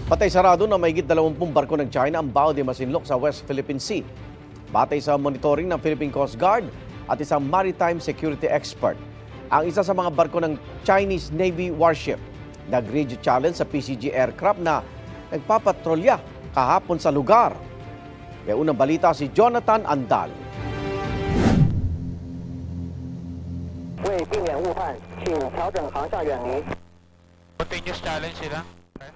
Patay sarado na mahigit 20 barko ng China ang baho de Masinloc sa West Philippine Sea. Batay sa monitoring ng Philippine Coast Guard at isang maritime security expert, ang isa sa mga barko ng Chinese Navy warship nag-radio challenge sa PCG aircraft na nagpapatrolya kahapon sa lugar. May unang balita si Jonathan Andal. Continuous challenge sila.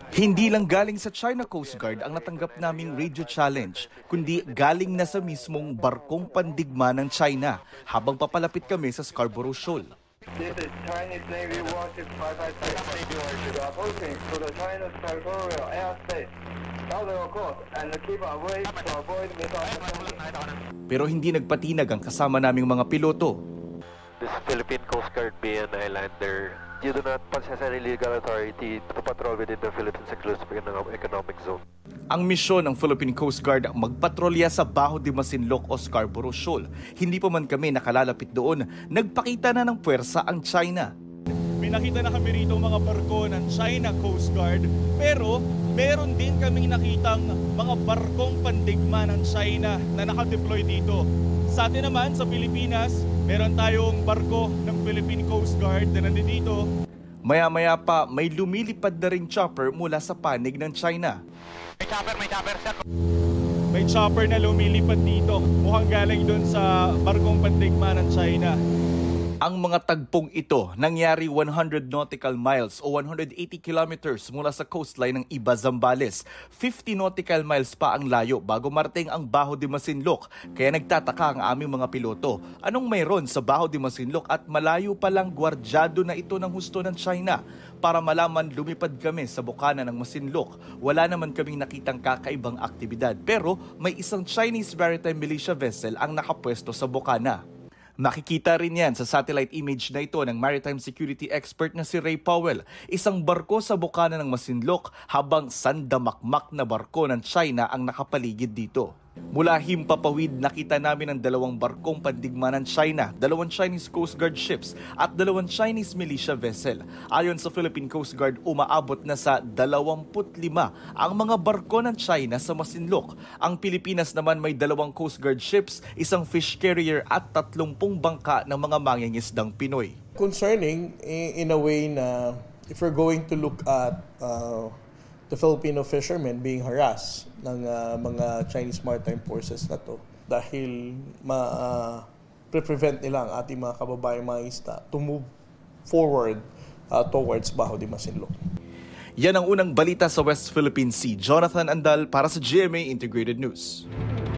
Hindi lang galing sa China Coast Guard ang natanggap naming radio challenge, kundi galing na sa mismong barkong pandigma ng China habang papalapit kami sa Scarborough Shoal. This is Chinese Navy warship 556 approaching to the China's territorial airspace. Follow your course and keep away to avoid misunderstanding. Pero hindi nagpatinag ang kasama naming mga piloto. This Philippine Coast Guard being an islander, you do not possess any legal authority to patrol within the Philippines Exclusive Economic Zone. Ang misyon ng Philippine Coast Guard magpatrolya sa Baho de Masinloc o Scarborough Shoal. Hindi pa man kami nakalalapit doon, nagpakita na ng puwersa ang China. May nakita na kami rito mga barko ng China Coast Guard, pero meron din kaming nakitang mga barkong pandigma ng China na nakadeploy dito. Sa atin naman, sa Pilipinas, meron tayong barko ng Philippine Coast Guard na nandito. Maya-maya pa, may lumilipad na ring chopper mula sa panig ng China. May chopper, sir. May chopper na lumilipad dito. Mukhang galing doon sa barkong pandigma ng China. Ang mga tagpong ito nangyari 100 nautical miles o 180 kilometers mula sa coastline ng Iba, Zambales. 50 nautical miles pa ang layo bago marating ang Baho de Masinloc. Kaya nagtataka ang aming mga piloto. Anong mayroon sa Baho de Masinloc at malayo palang gwardyado na ito ng husto ng China? Para malaman, lumipad kami sa bukana ng Masinloc. Wala naman kaming nakitang kakaibang aktibidad, pero may isang Chinese maritime militia vessel ang nakapwesto sa bukana. Makikita rin yan sa satellite image na ito ng maritime security expert na si Ray Powell, isang barko sa bukana ng Masinloc habang sandamakmak na barko ng China ang nakapaligid dito. Mula Himpapawid, nakita namin ang 2 barkong pandigma ng China, 2 Chinese Coast Guard ships at 2 Chinese militia vessel. Ayon sa Philippine Coast Guard, umaabot na sa 25 ang mga barko ng China sa Masinloc. Ang Pilipinas naman may 2 Coast Guard ships, isang fish carrier at 30 bangka ng mga mangingisdang Pinoy. Concerning in a way na if we're going to look at the Filipino fishermen being harassed ng mga Chinese maritime forces na to dahil ma-prevent nila ang ating mga kababayang mga isda to move forward towards Baho de Masinloc. Yan ang unang balita sa West Philippine Sea. Jonathan Andal para sa GMA Integrated News.